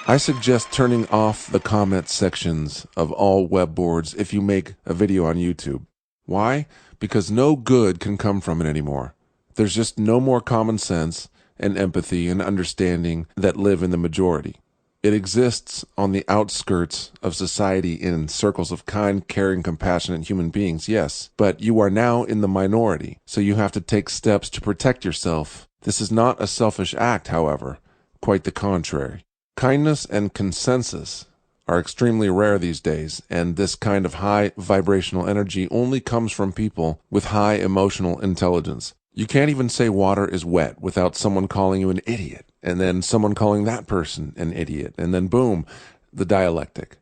I suggest turning off the comment sections of all web boards if you make a video on YouTube. Why? Because no good can come from it anymore. There's just no more common sense and empathy and understanding that live in the majority. It exists on the outskirts of society in circles of kind, caring, compassionate human beings, yes, but you are now in the minority, so you have to take steps to protect yourself. This is not a selfish act, however, quite the contrary. Kindness and consensus are extremely rare these days, and this kind of high vibrational energy only comes from people with high emotional intelligence. You can't even say water is wet without someone calling you an idiot, and then someone calling that person an idiot, and then boom, the dialectic.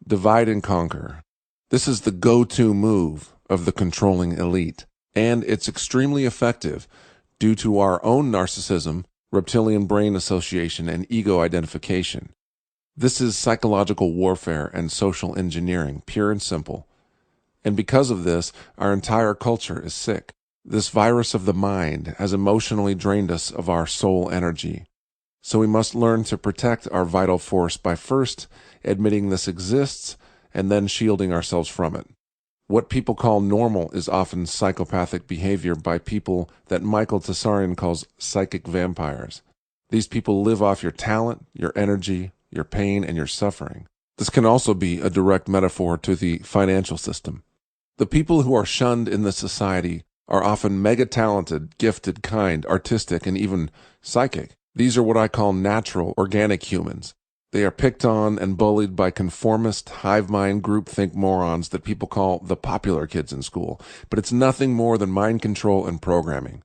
Divide and conquer. This is the go-to move of the controlling elite, and it's extremely effective due to our own narcissism, reptilian brain association, and ego identification. This is psychological warfare and social engineering, pure and simple. And because of this, our entire culture is sick. This virus of the mind has emotionally drained us of our soul energy. So we must learn to protect our vital force by first admitting this exists and then shielding ourselves from it. What people call normal is often psychopathic behavior by people that Michael Tsarian calls psychic vampires. These people live off your talent, your energy, your pain, and your suffering. This can also be a direct metaphor to the financial system. The people who are shunned in this society are often mega-talented, gifted, kind, artistic, and even psychic. These are what I call natural, organic humans. They are picked on and bullied by conformist, hive-mind, groupthink morons that people call the popular kids in school. But it's nothing more than mind control and programming.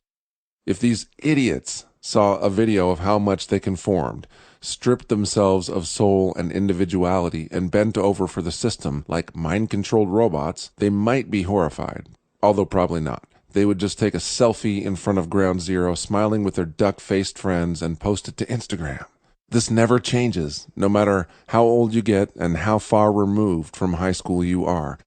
If these idiots saw a video of how much they conformed, stripped themselves of soul and individuality, and bent over for the system like mind-controlled robots, they might be horrified, although probably not. They would just take a selfie in front of Ground Zero, smiling with their duck-faced friends, and post it to Instagram. This never changes, no matter how old you get and how far removed from high school you are.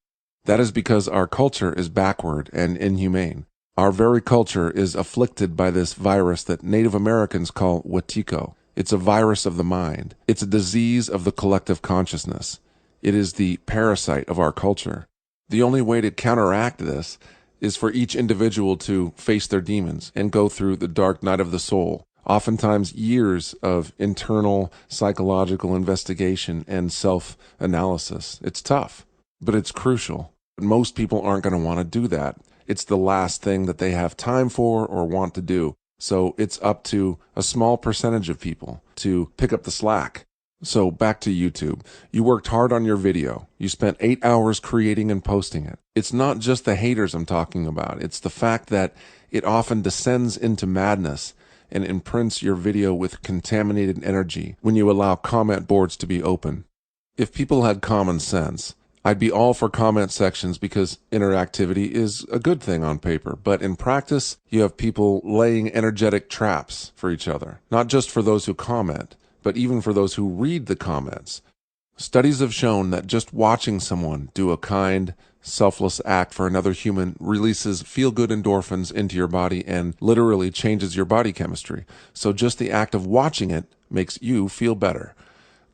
That is because our culture is backward and inhumane. Our very culture is afflicted by this virus that Native Americans call Wetiko. It's a virus of the mind. It's a disease of the collective consciousness. It is the parasite of our culture. The only way to counteract this is for each individual to face their demons and go through the dark night of the soul. Oftentimes years of internal psychological investigation and self-analysis. It's tough, but it's crucial. Most people aren't going to want to do that. It's the last thing that they have time for or want to do. So it's up to a small percentage of people to pick up the slack. So back to YouTube. You worked hard on your video. You spent 8 hours creating and posting it. It's not just the haters I'm talking about. It's the fact that it often descends into madness and imprints your video with contaminated energy when you allow comment boards to be open. If people had common sense, I'd be all for comment sections because interactivity is a good thing on paper, but in practice, you have people laying energetic traps for each other, not just for those who comment, but even for those who read the comments. Studies have shown that just watching someone do a kind, selfless act for another human releases feel-good endorphins into your body and literally changes your body chemistry. So just the act of watching it makes you feel better.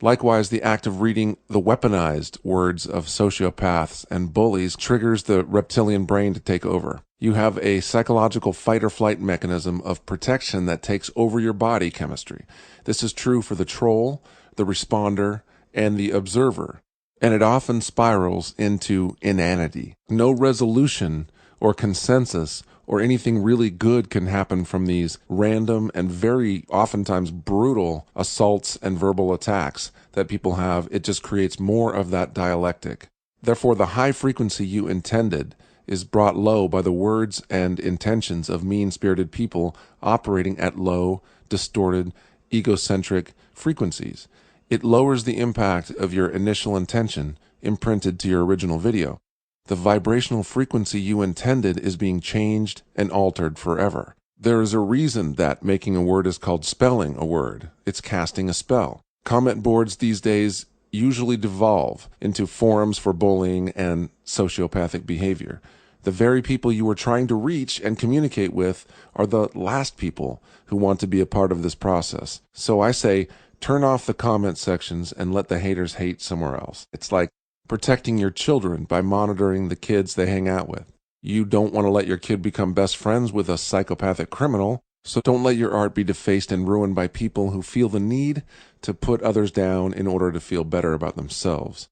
Likewise, the act of reading the weaponized words of sociopaths and bullies triggers the reptilian brain to take over. You have a psychological fight-or-flight mechanism of protection that takes over your body chemistry. This is true for the troll, the responder, and the observer, and it often spirals into inanity. No resolution or consensus or anything really good can happen from these random and very oftentimes brutal assaults and verbal attacks that people have. It just creates more of that dialectic. Therefore, the high frequency you intended is brought low by the words and intentions of mean-spirited people operating at low, distorted, egocentric frequencies. It lowers the impact of your initial intention imprinted to your original video. The vibrational frequency you intended is being changed and altered forever. There is a reason that making a word is called spelling a word. It's casting a spell. Comment boards these days usually devolve into forums for bullying and sociopathic behavior. The very people you were trying to reach and communicate with are the last people who want to be a part of this process. So I say, turn off the comment sections and let the haters hate somewhere else. It's like protecting your children by monitoring the kids they hang out with. You don't want to let your kid become best friends with a psychopathic criminal, so don't let your art be defaced and ruined by people who feel the need to put others down in order to feel better about themselves.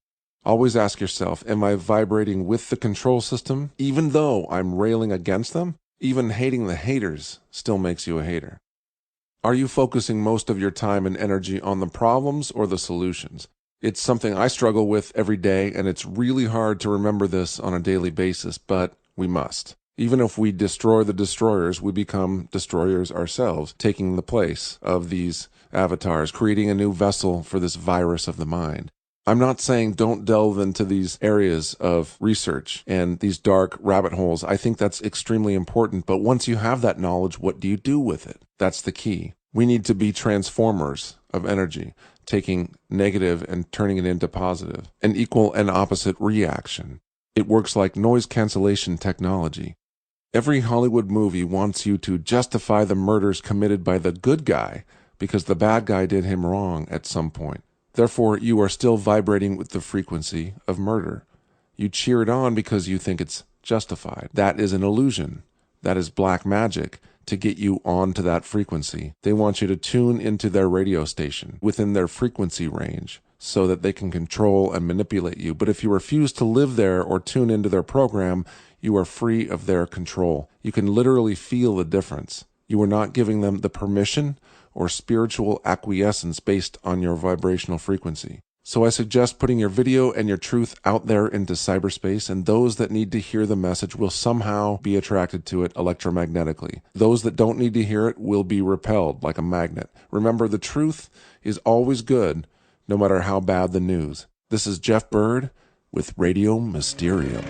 Always ask yourself, am I vibrating with the control system, even though I'm railing against them? Even hating the haters still makes you a hater. Are you focusing most of your time and energy on the problems or the solutions? It's something I struggle with every day, and it's really hard to remember this on a daily basis, but we must. Even if we destroy the destroyers, we become destroyers ourselves, taking the place of these avatars, creating a new vessel for this virus of the mind. I'm not saying don't delve into these areas of research and these dark rabbit holes. I think that's extremely important. But once you have that knowledge, what do you do with it? That's the key. We need to be transformers of energy, taking negative and turning it into positive, an equal and opposite reaction. It works like noise cancellation technology. Every Hollywood movie wants you to justify the murders committed by the good guy because the bad guy did him wrong at some point. Therefore, you are still vibrating with the frequency of murder. You cheer it on because you think it's justified. That is an illusion. That is black magic to get you onto that frequency. They want you to tune into their radio station within their frequency range so that they can control and manipulate you. But if you refuse to live there or tune into their program, you are free of their control. You can literally feel the difference. You are not giving them the permission or spiritual acquiescence based on your vibrational frequency. So I suggest putting your video and your truth out there into cyberspace, and those that need to hear the message will somehow be attracted to it electromagnetically. Those that don't need to hear it will be repelled like a magnet. Remember, the truth is always good, no matter how bad the news. This is Jeff Bird with Radio Mysterium.